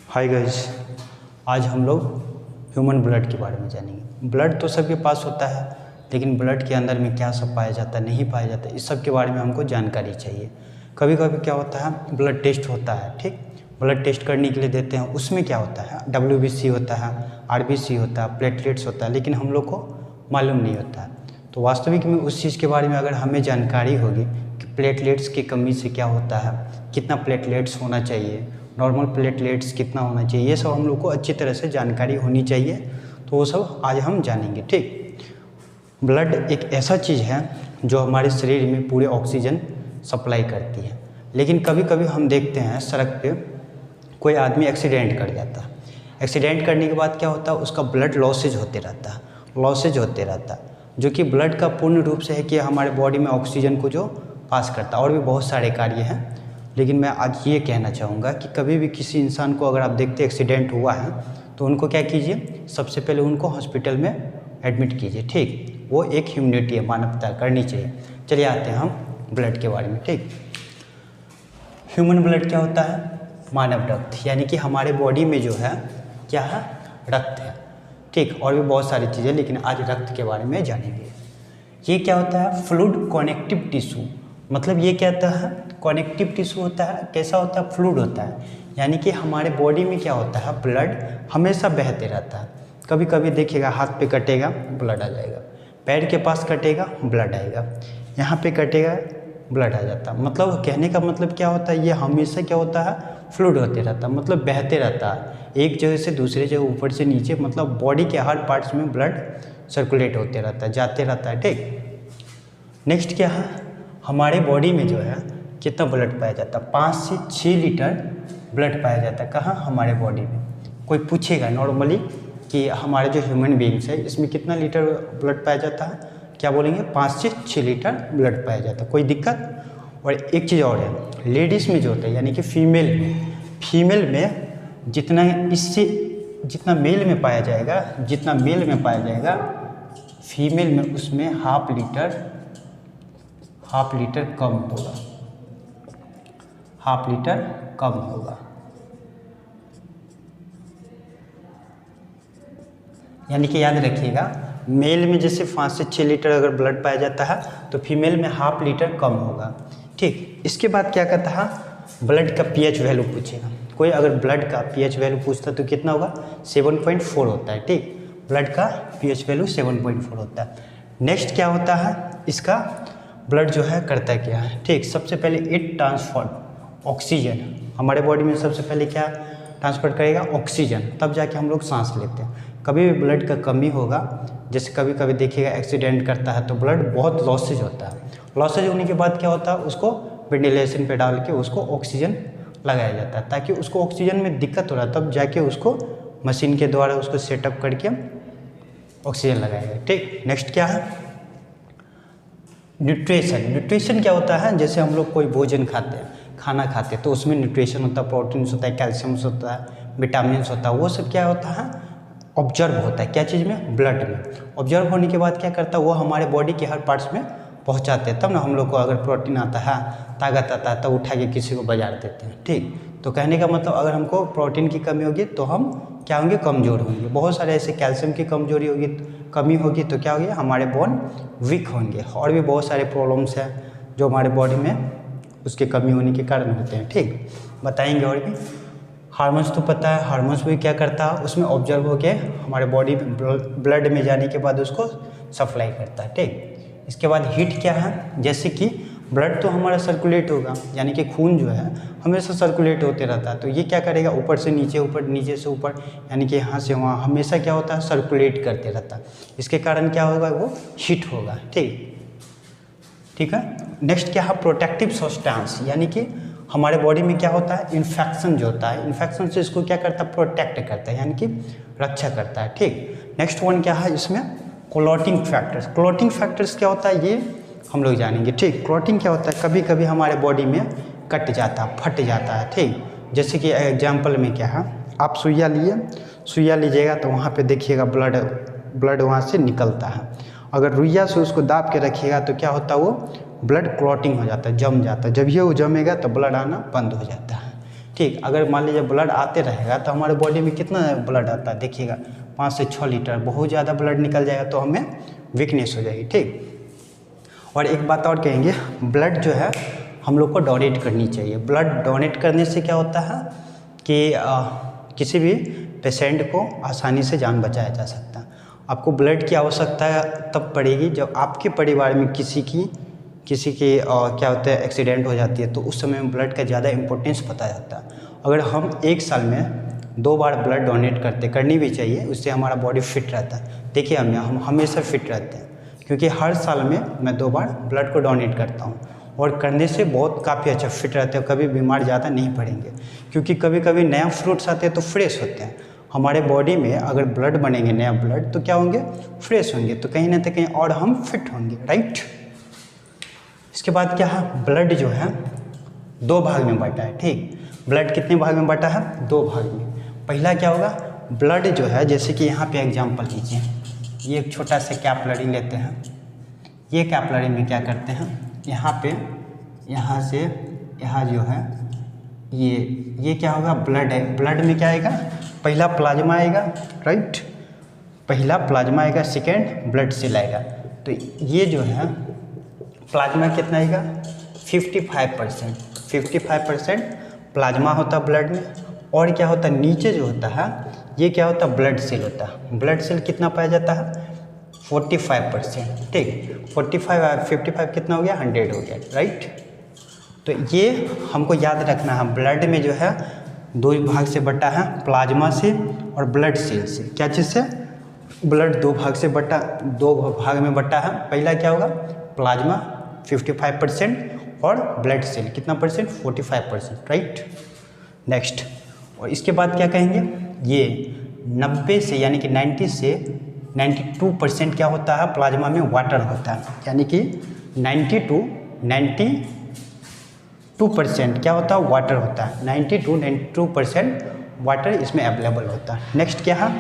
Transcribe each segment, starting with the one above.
Hi guys, आज हम लोग ह्यूमन ब्लड के बारे में जानेंगे। ब्लड तो सबके पास होता है, लेकिन ब्लड के अंदर में क्या सब पाया जाता है, नहीं पाया जाता है, इस सब के बारे में हमको जानकारी चाहिए। कभी कभी क्या होता है, ब्लड टेस्ट होता है, ठीक, ब्लड टेस्ट करने के लिए देते हैं। उसमें क्या होता है, WBC होता है, RBC होता है, प्लेटलेट्स होता है, लेकिन हम लोग को मालूम नहीं होता है। तो वास्तविक में उस चीज़ के बारे में अगर हमें जानकारी होगी कि प्लेटलेट्स की कमी से क्या होता है, कितना प्लेटलेट्स होना चाहिए, नॉर्मल प्लेटलेट्स कितना होना चाहिए, ये सब हम लोग को अच्छी तरह से जानकारी होनी चाहिए। तो वो सब आज हम जानेंगे, ठीक। ब्लड एक ऐसा चीज़ है जो हमारे शरीर में पूरे ऑक्सीजन सप्लाई करती है। लेकिन कभी कभी हम देखते हैं सड़क पे कोई आदमी एक्सीडेंट कर जाता है। एक्सीडेंट करने के बाद क्या होता है, उसका ब्लड लॉसेज होते रहता है, जो कि ब्लड का पूर्ण रूप से है कि हमारे बॉडी में ऑक्सीजन को जो पास करता है। और भी बहुत सारे कार्य हैं, लेकिन मैं आज ये कहना चाहूँगा कि कभी भी किसी इंसान को अगर आप देखते एक्सीडेंट हुआ है तो उनको क्या कीजिए, सबसे पहले उनको हॉस्पिटल में एडमिट कीजिए, ठीक। वो एक ह्यूमैनिटी है, मानवता करनी चाहिए। चलिए आते हैं हम ब्लड के बारे में, ठीक। ह्यूमन ब्लड क्या होता है, मानव रक्त, यानी कि हमारे बॉडी में जो है क्या है, रक्त है, ठीक। और भी बहुत सारी चीज़ें, लेकिन आज रक्त के बारे में जानेंगे। ये क्या होता है, फ्लूइड कनेक्टिव टिश्यू, मतलब ये क्या होता है, कनेक्टिव टिश्यू होता है। कैसा होता है, फ्लूइड होता है, यानी कि हमारे बॉडी में क्या होता है, ब्लड हमेशा बहते रहता है। कभी कभी देखिएगा हाथ पे कटेगा ब्लड आ जाएगा, पैर के पास कटेगा ब्लड आएगा, यहाँ पे कटेगा ब्लड आ जाता है। मतलब कहने का मतलब क्या होता है, ये हमेशा क्या होता है, फ्लूइड होते रहता है, मतलब बहते रहता है एक जगह से दूसरे जगह, ऊपर से नीचे, मतलब बॉडी के हर पार्ट्स में ब्लड सर्कुलेट होते रहता है, जाते रहता है, ठीक। नेक्स्ट क्या है, हमारे बॉडी में जो है कितना ब्लड पाया जाता है, 5 से 6 लीटर ब्लड पाया जाता है। कहाँ, हमारे बॉडी में। कोई पूछेगा नॉर्मली कि हमारे जो ह्यूमन बींग्स है इसमें कितना लीटर ब्लड पाया जाता है, क्या बोलेंगे, 5 से 6 लीटर ब्लड पाया जाता है। कोई दिक्कत। और एक चीज़ और है, लेडीज़ में जो होता है, यानी कि फीमेल में जितना मेल में पाया जाएगा, फीमेल में उसमें हाफ लीटर कम होगा, यानी कि याद रखिएगा, मेल में जैसे 5 से 6 लीटर अगर ब्लड पाया जाता है तो फीमेल में हाफ लीटर कम होगा, ठीक। इसके बाद क्या कहता है, ब्लड का pH वैल्यू पूछेगा कोई, अगर ब्लड का pH वैल्यू पूछता तो कितना होगा, 7.4 होता है, ठीक। ब्लड का pH वैल्यू 7.4 होता है। नेक्स्ट क्या होता है, इसका ब्लड जो है करता क्या है, ठीक। सबसे पहले इट ट्रांसफर ऑक्सीजन, हमारे बॉडी में सबसे पहले क्या ट्रांसफर करेगा, ऑक्सीजन, तब जाके हम लोग सांस लेते हैं। कभी भी ब्लड का कमी होगा, जैसे कभी कभी देखिएगा एक्सीडेंट करता है तो ब्लड बहुत लॉसेज होता है। लॉसेज होने के बाद क्या होता है, उसको वेंटिलेशन पे डाल के उसको ऑक्सीजन लगाया जाता है, ताकि उसको ऑक्सीजन में दिक्कत हो रहा है तब जाके उसको मशीन के द्वारा उसको सेटअप करके ऑक्सीजन लगाएगा, ठीक। नेक्स्ट क्या है, न्यूट्रिशन क्या होता है, जैसे हम लोग कोई भोजन खाते हैं, खाना खाते हैं तो उसमें न्यूट्रिशन होता है, प्रोटीन्स होता है, कैल्शियम्स होता है, विटामिन्स होता है, वो सब क्या होता है, ऑब्जर्व होता है, क्या चीज़ में, ब्लड में। ऑब्जर्व होने के बाद क्या करता है, वो हमारे बॉडी के हर पार्ट्स में पहुंचाते हैं, तब ना हम लोग को अगर प्रोटीन आता है, ताकत आता है, तब उठा के किसी को बाजार देते हैं, ठीक। तो कहने का मतलब अगर हमको प्रोटीन की कमी होगी तो हम क्या होंगे, कमज़ोर होंगे। बहुत सारे ऐसे कैल्शियम की कमी होगी तो क्या होगी, हमारे बोन वीक होंगे। और भी बहुत सारे प्रॉब्लम्स हैं जो हमारे बॉडी में उसके कमी होने के कारण होते हैं, ठीक। बताएंगे। और भी हार्मोन्स तो पता है, हार्मोन्स भी क्या करता है, उसमें ऑब्जर्व होके हमारे बॉडी में ब्लड में जाने के बाद उसको सप्लाई करता है, ठीक। इसके बाद हीट क्या है, जैसे कि ब्लड तो हमारा सर्कुलेट होगा, यानी कि खून जो है हमेशा सर्कुलेट होते रहता है, तो ये क्या करेगा, ऊपर से नीचे से ऊपर, यानी कि यहाँ से वहाँ हमेशा क्या होता है, सर्कुलेट करते रहता है। इसके कारण क्या होगा, वो हीट होगा, ठीक है। नेक्स्ट क्या है, प्रोटेक्टिव सब्सटेंस, यानी कि हमारे बॉडी में क्या होता है, इन्फेक्शन जो होता है, इन्फेक्शन से इसको क्या करता है, प्रोटेक्ट करता है, यानी कि रक्षा करता है, ठीक। नेक्स्ट वन क्या है, इसमें क्लॉटिंग फैक्टर्स क्या होता है, ये हम लोग जानेंगे, ठीक। क्लॉटिंग क्या होता है, कभी कभी हमारे बॉडी में कट जाता है, फट जाता है, ठीक। जैसे कि एग्जाम्पल में क्या है, आप सुइया लीजिएगा तो वहाँ पे देखिएगा ब्लड वहाँ से निकलता है। अगर रुइया से उसको दाब के रखिएगा तो क्या होता है, वो ब्लड क्लॉटिंग हो जाता है, जम जाता है। जब ये वो जमेगा तो ब्लड आना बंद हो जाता है, ठीक। अगर मान लीजिए ब्लड आते रहेगा तो हमारे बॉडी में कितना ब्लड आता है देखिएगा, 5 से 6 लीटर। बहुत ज़्यादा ब्लड निकल जाएगा तो हमें वीकनेस हो जाएगी, ठीक। और एक बात और कहेंगे, ब्लड जो है हम लोग को डोनेट करनी चाहिए। ब्लड डोनेट करने से क्या होता है कि किसी भी पेशेंट को आसानी से जान बचाया जा सकता है। आपको ब्लड की आवश्यकता तब पड़ेगी जब आपके परिवार में किसी की क्या होता है एक्सीडेंट हो जाती है, तो उस समय में ब्लड का ज़्यादा इंपॉर्टेंस पता जाता है। अगर हम 1 साल में 2 बार ब्लड डोनेट करनी भी चाहिए, उससे हमारा बॉडी फिट रहता है। देखिए हम हमेशा फिट रहते हैं, क्योंकि हर साल में मैं 2 बार ब्लड को डोनेट करता हूँ, और करने से बहुत काफ़ी अच्छा फिट रहते हैं। कभी बीमार ज़्यादा नहीं पड़ेंगे, क्योंकि कभी कभी नया फ्रूट्स आते हैं तो फ्रेश होते हैं। हमारे बॉडी में अगर ब्लड बनेंगे नया ब्लड तो क्या होंगे, फ्रेश होंगे, तो कहीं ना कहीं और हम फिट होंगे, राइट। इसके बाद क्या है, ब्लड जो है 2 भाग में बटा है, ठीक। ब्लड कितने भाग में बटा है, 2 भाग में। पहला क्या होगा, ब्लड जो है, जैसे कि यहाँ पे एग्जांपल लीजिए, ये एक छोटा सा कैपलरी लेते हैं। ये कैपलरी में क्या करते हैं, यहाँ से यहाँ जो है ये क्या होगा, ब्लड है। ब्लड में क्या आएगा, पहला प्लाज्मा आएगा, राइट। पहला प्लाज्मा आएगा, सेकेंड ब्लड सेल आएगा। तो ये जो है प्लाज्मा कितना आएगा, 55% प्लाज्मा होता है ब्लड में। और क्या होता है, नीचे जो होता है ये क्या होता है, ब्लड सेल होता है। ब्लड सेल कितना पाया जाता है, 45%, ठीक। 55 कितना हो गया, 100 हो गया, राइट। तो ये हमको याद रखना है, ब्लड में जो है 2 भाग से बटा है, प्लाज्मा से और ब्लड सेल से। क्या चीज़ से, ब्लड 2 भाग में बटा है। पहला क्या होगा, प्लाज्मा 55% और ब्लड सेल कितना परसेंट, 45%, राइट। नेक्स्ट, और इसके बाद क्या कहेंगे, ये 90 से यानी कि 90 से 92% क्या होता है, प्लाज्मा में वाटर होता है। यानी कि 92% क्या होता है, वाटर होता है। 92% वाटर इसमें अवेलेबल होता है। नेक्स्ट क्या है,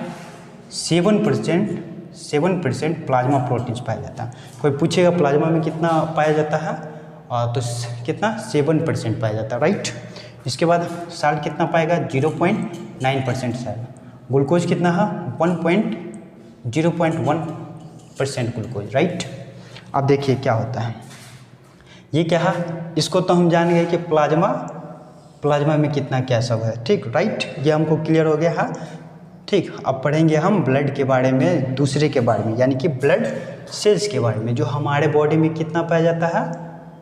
7% प्लाज्मा प्रोटीन्स पाया जाता है। कोई पूछेगा प्लाज्मा में कितना पाया जाता है, तो कितना, 7% पाया जाता है, राइट। इसके बाद साल्ट कितना पाएगा, 0.9% साल्ट। ग्लूकोज कितना है, 0.1% ग्लूकोज, राइट। अब देखिए क्या होता है, ये क्या है, इसको तो हम जान गए कि प्लाज्मा में कितना क्या सब है, ठीक, राइट। ये हमको क्लियर हो गया है, ठीक। अब पढ़ेंगे हम ब्लड के बारे में, दूसरे के बारे में, यानी कि ब्लड सेल्स के बारे में, जो हमारे बॉडी में कितना पाया जाता है,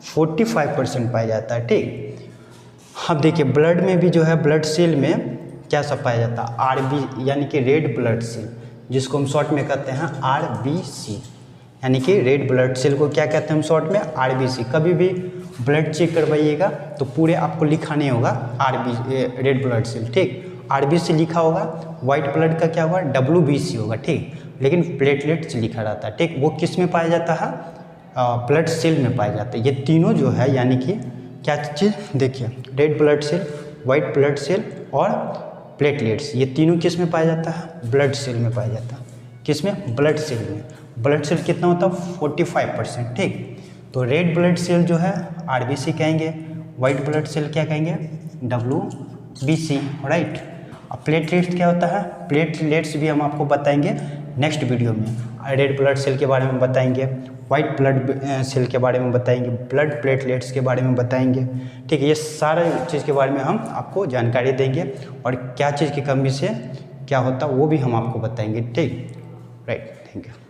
45% पाया जाता है, ठीक। अब देखिए ब्लड में भी जो है, ब्लड सेल में क्या सब पाया जाता है, RB यानी कि रेड ब्लड सेल, जिसको हम शॉर्ट में कहते हैं RBC, यानी कि रेड ब्लड सेल को क्या कहते हैं हम शॉर्ट में, RBC। कभी भी ब्लड चेक करवाइएगा तो पूरे आपको लिखा नहीं होगा रेड ब्लड सेल, ठीक। RBC लिखा होगा, वाइट ब्लड का क्या होगा, WBC होगा, ठीक। लेकिन प्लेटलेट्स लिखा रहता है, ठीक। वो किस में पाया जाता है, ब्लड सेल में पाया जाता है। ये तीनों जो है, यानी कि क्या चीज़, देखिए red blood cell, white blood cell और प्लेटलेट्स, ये तीनों किस में पाया जाता है, ब्लड सेल में पाया जाता है। किस में, ब्लड सेल में। ब्लड सेल कितना होता है, 45%, ठीक। तो रेड ब्लड सेल जो है RBC कहेंगे, वाइट ब्लड सेल क्या कहेंगे, WBC, राइट। अब प्लेटलेट्स क्या होता है, प्लेटलेट्स भी हम आपको बताएंगे नेक्स्ट वीडियो में। रेड ब्लड सेल के बारे में बताएंगे, वाइट ब्लड सेल के बारे में बताएंगे, ब्लड प्लेटलेट्स के बारे में बताएंगे, ठीक है। ये सारे चीज़ के बारे में हम आपको जानकारी देंगे, और क्या चीज़ की कमी से क्या होता है वो भी हम आपको बताएंगे, ठीक, राइट। Thank you.